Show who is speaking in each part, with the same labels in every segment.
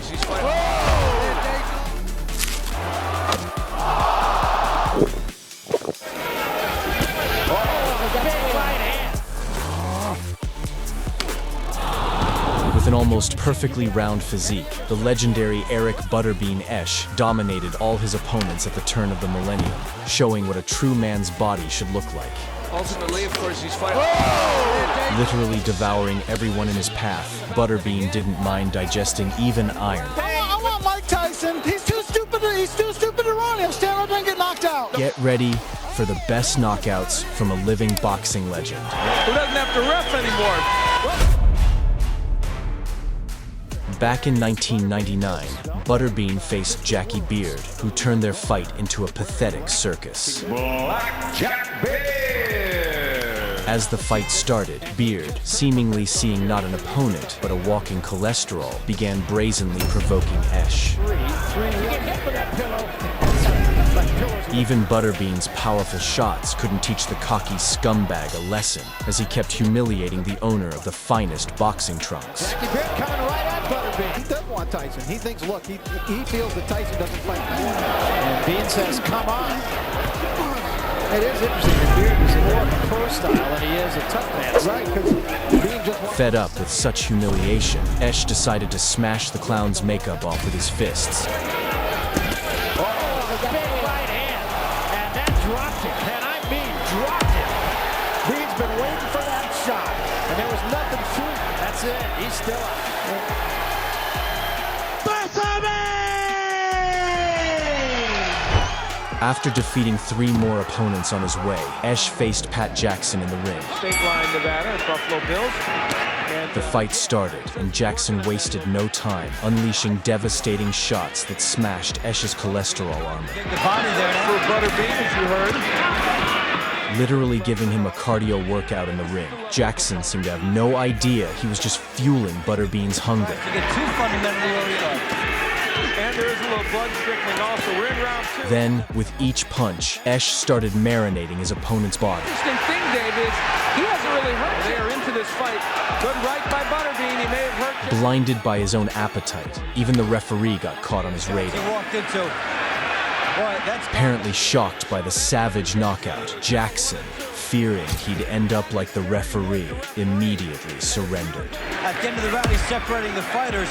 Speaker 1: course, he's fighting.
Speaker 2: With an almost perfectly round physique, the legendary Eric Butterbean Esch dominated all his opponents at the turn of the millennium, showing what a true man's body should look like.
Speaker 1: Ultimately, of course, he's fighting.
Speaker 2: Literally devouring everyone in his path, Butterbean didn't mind digesting even iron.
Speaker 3: I want Mike Tyson. He's too stupid to run. He'll stand up and get knocked out.
Speaker 2: Get ready for the best knockouts from a living boxing legend.
Speaker 1: Who doesn't have to ref anymore?
Speaker 2: Back in 1999, Butterbean faced Jackie Beard, who turned their fight into a pathetic circus.
Speaker 4: Blackjack Beard!
Speaker 2: As the fight started, Beard, seemingly seeing not an opponent but a walking cholesterol, began brazenly provoking Esch. Even Butterbean's powerful shots couldn't teach the cocky scumbag a lesson, as he kept humiliating the owner of the finest boxing trunks.
Speaker 3: Jackie Beard coming right at Butterbean. He doesn't want Tyson. He thinks, look, he feels that Tyson doesn't fight. And Bean says, come on. It is interesting that Beard is more of a pro style than he is a tough man. Right, because Bean just wants...
Speaker 2: Fed up with such humiliation, Esch decided to smash the clown's makeup off with his fists.
Speaker 3: Dropped him, and I mean dropped him. Bean's been waiting for that shot, and there was nothing to it. That's it. He's still up.
Speaker 2: After defeating 3 more opponents on his way, Esch faced Pat Jackson in the ring.
Speaker 1: State line, Nevada, Buffalo Bills.
Speaker 2: The fight started, and Jackson wasted no time, unleashing devastating shots that smashed Esch's cholesterol armor.
Speaker 1: The body there for Butterbean, as you heard.
Speaker 2: Literally giving him a cardio workout in the ring. Jackson seemed to have no idea he was just fueling Butterbean's hunger.
Speaker 1: You get too fundamentally oriented. And there is a little blood trickling also. We're in round 2.
Speaker 2: Then, with each punch, Esch started marinating his opponent's body.
Speaker 1: The interesting thing, Dave, is he hasn't really hurt. They are into this fight. Good right by Butterbean. He may have hurt.
Speaker 2: Blinded by his own appetite, even the referee got caught on his radar.
Speaker 1: He walked into. Boy, that's
Speaker 2: Apparently shocked by the savage knockout, Jackson, fearing he'd end up like the referee, immediately surrendered.
Speaker 5: At the end of the round, he's separating the fighters,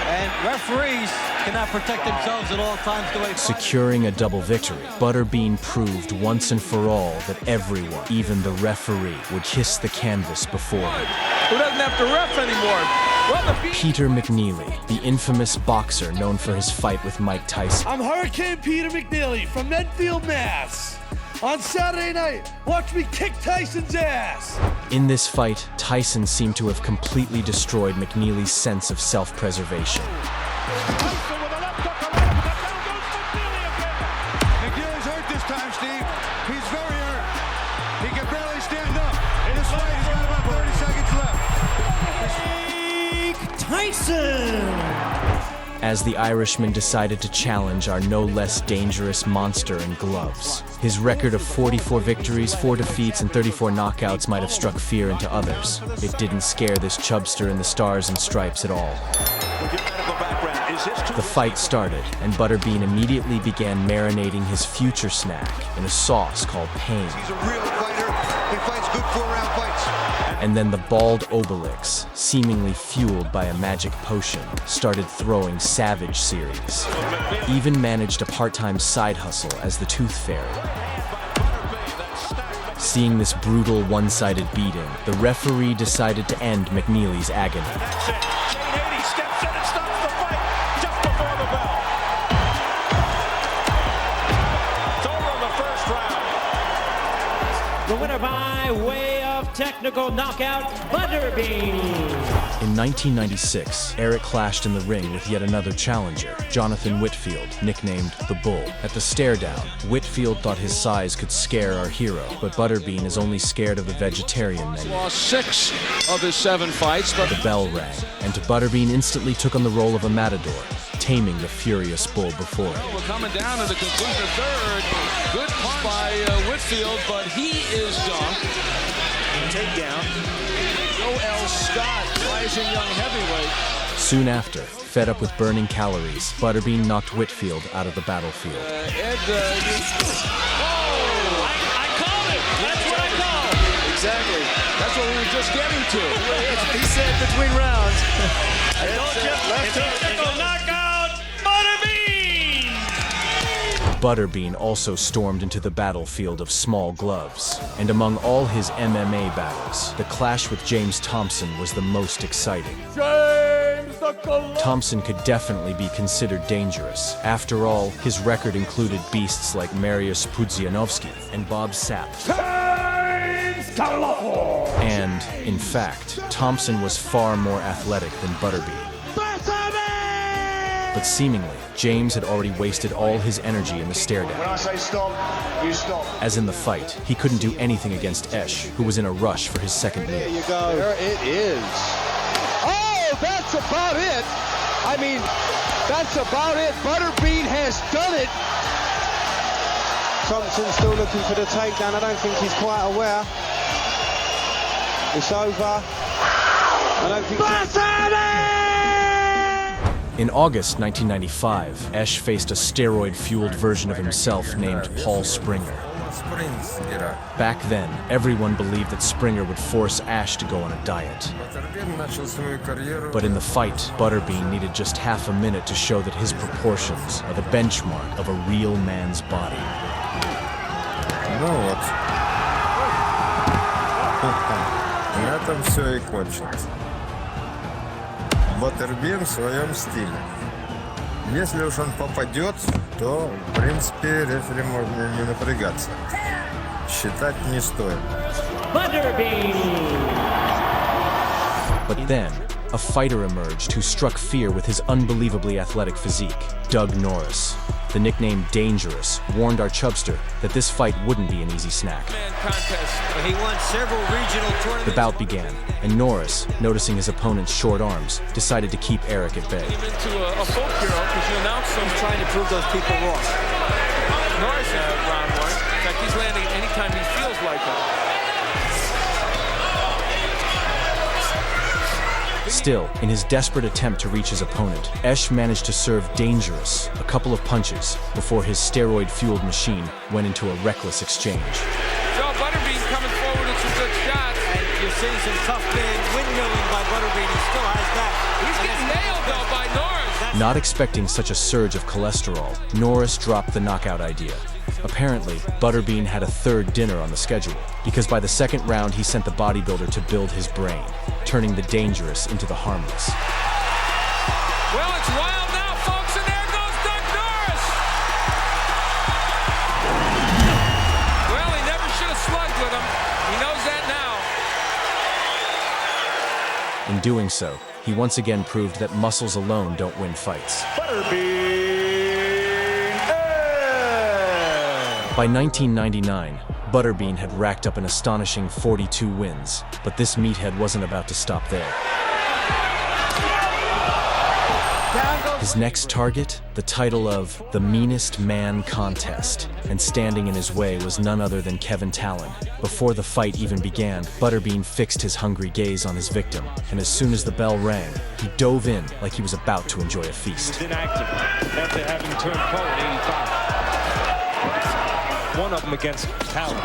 Speaker 5: and referees cannot protect themselves at all times the way
Speaker 2: Securing a double victory, Butterbean proved once and for all that everyone, even the referee, would kiss the canvas before him.
Speaker 1: Who doesn't have to ref anymore? Well, the
Speaker 2: Peter McNeely, the infamous boxer known for his fight with Mike Tyson.
Speaker 6: I'm Hurricane Peter McNeely from Medfield, Mass. On Saturday night, watch me kick Tyson's ass.
Speaker 2: In this fight, Tyson seemed to have completely destroyed McNeely's sense of self-preservation.
Speaker 4: Tyson with a left hook, a right uppercut, down goes McNeely again. McNeely's hurt this time, Steve. He's very hurt. He can barely stand up. In this fight, he's got about 30 seconds left.
Speaker 3: Tyson!
Speaker 2: As the Irishman decided to challenge our no less dangerous monster in gloves. His record of 44 victories, 4 defeats, and 34 knockouts might have struck fear into others. It didn't scare this chubster in the stars and stripes at all. The fight started, and Butterbean immediately began marinating his future snack in a sauce called Pain.
Speaker 4: He's a real fighter. He fights good 4-round fights.
Speaker 2: And then the bald Obelix, seemingly fueled by a magic potion, started throwing savage series. Even managed a part-time side hustle as the Tooth Fairy. Seeing this brutal one-sided beating, the referee decided to end McNeely's agony.
Speaker 4: That's it. Shane 80 steps in and stops the fight just before the bell. It's over in the first round.
Speaker 7: The winner by way of technical knockout, Butterbean.
Speaker 2: In 1996, Eric clashed in the ring with yet another challenger, Jonathan Whitfield, nicknamed The Bull. At the stare-down, Whitfield thought his size could scare our hero, but Butterbean is only scared of the vegetarian menu.
Speaker 1: lost 6 of his 7 fights, but
Speaker 2: The bell rang, and Butterbean instantly took on the role of a matador, taming the furious bull before him.
Speaker 1: we're coming down to the conclusion of third. Good punch by Whitfield, but he is dunked. Takedown. Joel Scott, rising young heavyweight.
Speaker 2: Soon after, Fed up with burning calories, Butterbean knocked Whitfield out of the battlefield.
Speaker 1: Ed,
Speaker 7: I called it. That's what I called.
Speaker 1: exactly. That's what we were just getting to.
Speaker 3: He said between rounds.
Speaker 7: I told you. It's a technical knockout. Butterbean.
Speaker 2: Butterbean also stormed into the battlefield of small gloves. And among all his MMA battles, the clash with James Thompson was the most exciting. Thompson could definitely be considered dangerous. After all, his record included beasts like Mariusz Pudzianowski and Bob Sapp. And, in fact, Thompson was far more athletic than Butterbean. But seemingly, James had already wasted all his energy in the stare down.
Speaker 4: When I say stop, you stop.
Speaker 2: As in the fight, he couldn't do anything against Esch, who was in a rush for his second meal.
Speaker 3: There you go. There it is. Oh, that's about it. I mean, that's about it. Butterbean has done it.
Speaker 8: Thompson still looking for the takedown. I don't think he's quite aware. It's over. I don't think.
Speaker 2: In August 1995, Esch faced a steroid-fueled version of himself named Paul Springer. Back then, everyone believed that Springer would force Esch to go on a diet. But in the fight, Butterbean needed just half a minute to show that his proportions are the benchmark of a real man's body.
Speaker 9: Ну вот. На этом все и кончилось. Butterbean в своем стиле. Если уж он попадет, то, в принципе, рефери можно не напрягаться. Считать не стоит.
Speaker 2: But then, a fighter emerged who struck fear with his unbelievably athletic physique, Doug Norris. The nickname Dangerous warned our chubster that this fight wouldn't be an easy snack.
Speaker 5: He won several regional tournaments.
Speaker 2: The bout began, and Norris, noticing his opponent's short arms, decided to keep Eric at bay.
Speaker 1: into a folk hero because you announced him
Speaker 5: Trying to prove those people wrong.
Speaker 1: Norris in round one. In fact, he's landing anytime he feels like it.
Speaker 2: Still, in his desperate attempt to reach his opponent, Esch managed to serve Dangerous a couple of punches before his steroid-fueled machine went into a reckless exchange.
Speaker 1: Joe Butterbean coming forward with some good shots.
Speaker 5: And you're seeing some tough windmilling by Butterbean. He still has that.
Speaker 1: He's getting nailed, though, by Norris.
Speaker 2: Not expecting such a surge of cholesterol, Norris dropped the knockout idea. Apparently, Butterbean had a third dinner on the schedule, because by the second round he sent the bodybuilder to build his brain, turning the dangerous into the harmless.
Speaker 1: Well, it's wild now, folks, and there goes Doug Norris. Well, he never should have slugged with him. He knows that now.
Speaker 2: In doing so, he once again proved that muscles alone don't win fights. By 1999, Butterbean had racked up an astonishing 42 wins, but this meathead wasn't about to stop there. His next target, the title of the Meanest Man Contest, and standing in his way was none other than Kevin Talon. Before the fight even began, Butterbean fixed his hungry gaze on his victim, and as soon as the bell rang, he dove in like he was about to enjoy a feast.
Speaker 10: Inactive after having turned pro at 85. One of them against Talon.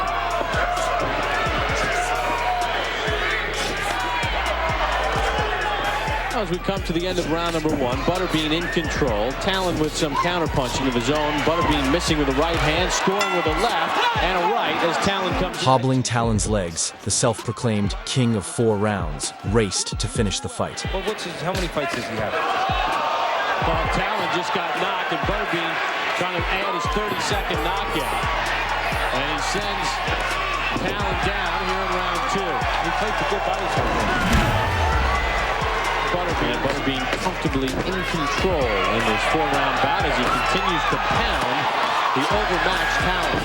Speaker 11: As we come to the end of round number one, Butterbean in control. Talon with some counterpunching of his own. Butterbean missing with a right hand, scoring with a left and a right as Talon comes.
Speaker 2: Hobbling Talon's legs, the self-proclaimed king of 4 rounds raced to finish the fight.
Speaker 10: Well, how many fights does he have?
Speaker 11: Well, Talon just got knocked, and Butterbean trying to add his 30-second knockout. And he sends Talon down here in round 2.
Speaker 10: He played the good body shot.
Speaker 11: Butterbean comfortably in control in this 4-round bout as he continues to pound the overmatched Talon.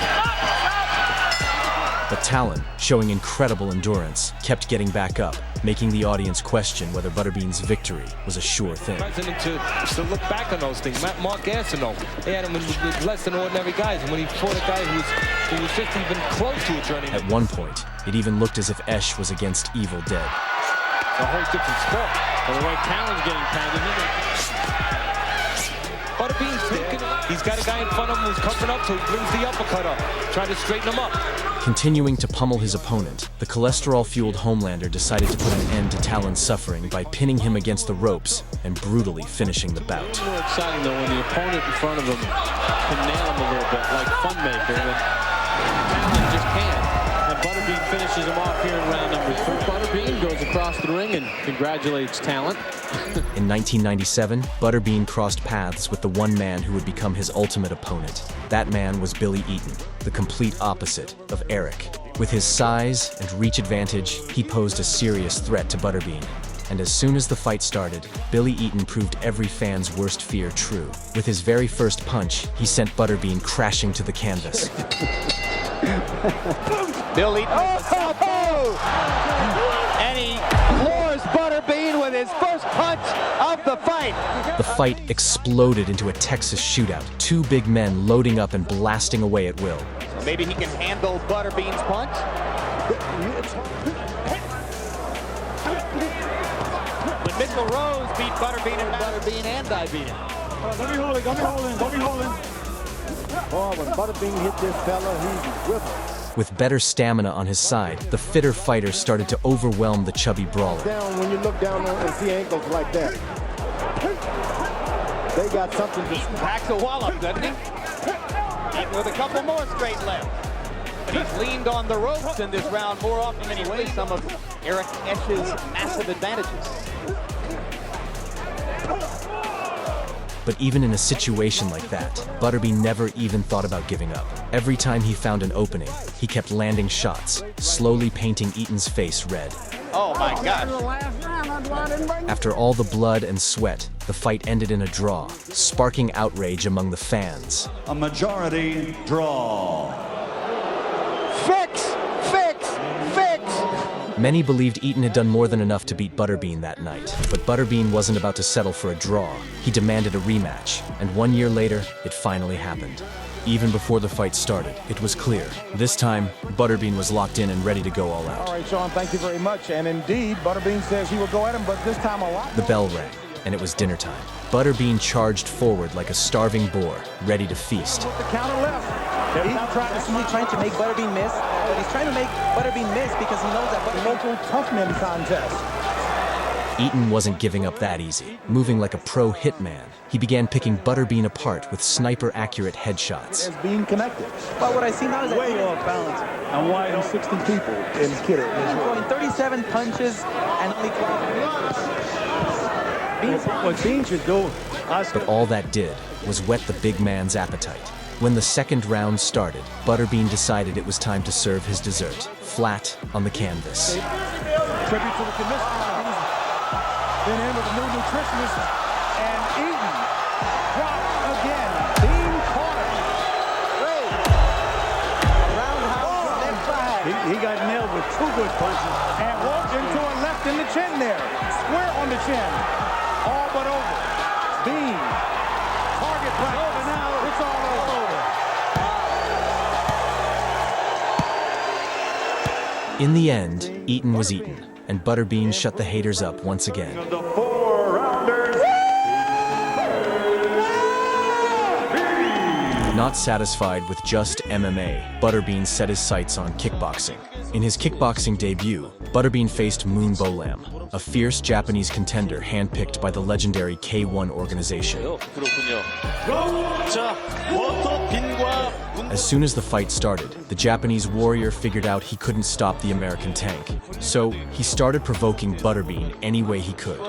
Speaker 2: But Talon, showing incredible endurance, kept getting back up, making the audience question whether Butterbean's victory was a sure thing.
Speaker 10: To look back on those things. Mark Gastineau, they had him with less than ordinary guys, and when he fought a guy who was just even close to a journeyman.
Speaker 2: At one point, it even looked as if Esch was against Evil Dead.
Speaker 10: a whole different sport.
Speaker 11: Well, the way Talon's getting pounded,
Speaker 10: Butterbean's thinking he's got a guy in front of him who's covering up, so he brings the uppercut up, trying to straighten him up.
Speaker 2: Continuing to pummel his opponent, the cholesterol-fueled Homelander decided to put an end to Talon's suffering by pinning him against the ropes and brutally finishing the bout.
Speaker 11: it's more exciting, though, when the opponent in front of him can nail him a little bit, like Funmaker, and Talon just can't. And Butterbean finishes him off here in round number 3. Butterbean goes across the ring and congratulates Talon.
Speaker 2: In 1997, Butterbean crossed paths with the one man who would become his ultimate opponent. That man was Billy Eaton, the complete opposite of Eric. With his size and reach advantage, he posed a serious threat to Butterbean. And as soon as the fight started, Billy Eaton proved every fan's worst fear true. With his very first punch, he sent Butterbean crashing to the canvas.
Speaker 3: Bill Eaton. And he floors Butterbean with his first punch of the fight.
Speaker 2: The fight exploded into a Texas shootout, two big men loading up and blasting away at will.
Speaker 3: So maybe he can handle Butterbean's punch. When Mitchell Rose beat Butterbean and I beat him.
Speaker 8: Don't be holding, don't be holding, don't be holding. Oh, when Butterbean hit this fella, he's with him.
Speaker 2: With better stamina on his side, the fitter fighter started to overwhelm the chubby brawler.
Speaker 8: Down when you look down and see ankles like that. They got something to
Speaker 3: Eaton packs a wallop, doesn't he? Eaton with a couple more straight left. But he's leaned on the ropes in this round more often than he wastes some of Eric Esch's massive advantages.
Speaker 2: But even in a situation like that, Butterbean never even thought about giving up. Every time he found an opening, he kept landing shots, slowly painting Eaton's face red.
Speaker 3: Oh my gosh.
Speaker 2: After all the blood and sweat, the fight ended in a draw, sparking outrage among the fans.
Speaker 12: A majority draw.
Speaker 3: Fix! Fix! Fix!
Speaker 2: Many believed Eaton had done more than enough to beat Butterbean that night, but Butterbean wasn't about to settle for a draw. He demanded a rematch, and 1 year later, it finally happened. Even before the fight started, it was clear. This time, Butterbean was locked in and ready to go all out.
Speaker 8: All right, Sean, thank you very much. And indeed, Butterbean says he will go at him, but this time a lot.
Speaker 2: The bell rang, and it was dinner time. Butterbean charged forward like a starving boar, ready to feast.
Speaker 8: The counter left.
Speaker 13: He's trying to make Butterbean miss, but he's trying to make Butterbean miss because he knows that
Speaker 8: The local toughness contest.
Speaker 2: Eaton wasn't giving up that easy. Moving like a pro hitman, he began picking Butterbean apart with sniper-accurate headshots.
Speaker 8: As being connected.
Speaker 13: But what I see now is
Speaker 8: way off balance. And why 60 people in Kidder?
Speaker 13: He's throwing 37 punches and only 12.
Speaker 8: What Bean should do.
Speaker 2: But all that did was whet the big man's appetite. When the second round started, Butterbean decided it was time to serve his dessert, flat on the canvas.
Speaker 8: Tribute to the commissioner. Then in with a new nutritionist. And Eaton dropped again. Bean caught him. Roundhouse left side. He got nailed with two good punches. And walked into a left in the chin there. Square on the chin. All but over. Bean. Target practice. Over now. It's all over.
Speaker 2: In the end, Eaton was Eaton, and Butterbean shut the haters up once again.
Speaker 12: The 4 rounders.
Speaker 2: Not satisfied with just MMA, Butterbean set his sights on kickboxing. In his kickboxing debut, Butterbean faced Moon Bolam, a fierce Japanese contender handpicked by the legendary K1 organization. As soon as the fight started, the Japanese warrior figured out he couldn't stop the American tank. So he started provoking Butterbean any way he could.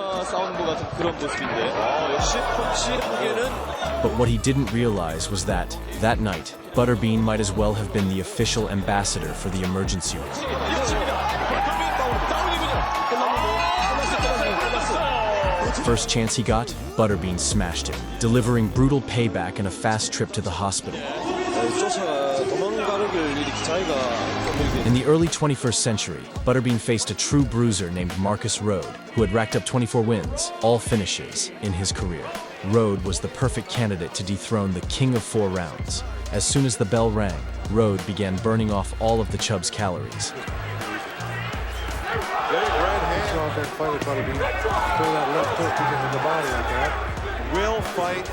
Speaker 2: But what he didn't realize was that night, Butterbean might as well have been the official ambassador for the emergency room. First chance he got, Butterbean smashed him, delivering brutal payback and a fast trip to the hospital. In the early 21st century, Butterbean faced a true bruiser named Rhode, who had racked up 24 wins, all finishes, in his career. Rhode was the perfect candidate to dethrone the king of 4 rounds. As soon as the bell rang, Rhode began burning off all of the chub's calories.
Speaker 3: fight with Butterbean. Throw that left hook into the body like that.
Speaker 14: Will fight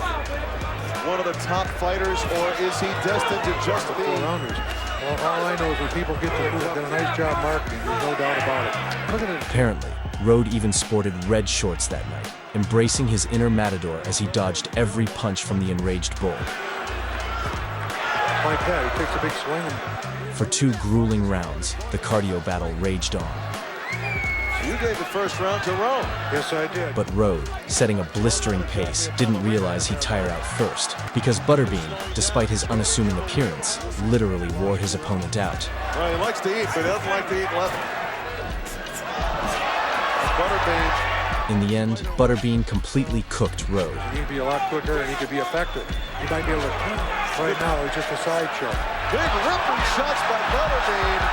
Speaker 14: one of the top fighters, or is he destined to just be?
Speaker 3: All I know is when people get to move, done a nice job marketing. There's no doubt about it. Look at it.
Speaker 2: Apparently, Rhode even sported red shorts that night, embracing his inner matador as he dodged every punch from the enraged bull.
Speaker 3: Like that, he takes a big swing.
Speaker 2: For 2 grueling rounds, the cardio battle raged on.
Speaker 14: You gave the first round to Rhode.
Speaker 3: Yes, I did.
Speaker 2: But Rhode, setting a blistering pace, didn't realize he'd tire out first, because Butterbean, despite his unassuming appearance, literally wore his opponent out.
Speaker 14: Well, he likes to eat, but he doesn't like to eat left. Butterbean.
Speaker 2: In the end, Butterbean completely cooked Rhode.
Speaker 3: He'd be a lot quicker and he could be effective. He might be able to. Right now, it's just a sideshow.
Speaker 14: Big ripping shots by Butterbean.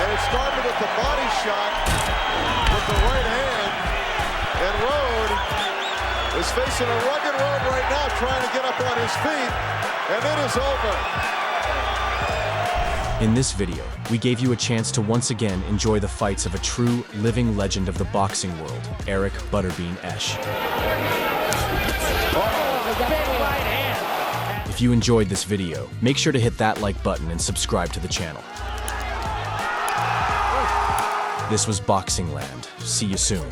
Speaker 14: And it started with the body shot with the right hand. And Rhode is facing a rugged road right now, trying to get up on his feet. And it is over.
Speaker 2: In this video, we gave you a chance to once again enjoy the fights of a true living legend of the boxing world, Eric Butterbean Esch. If you enjoyed this video, make sure to hit that like button and subscribe to the channel. This was Boxing Land. See you soon.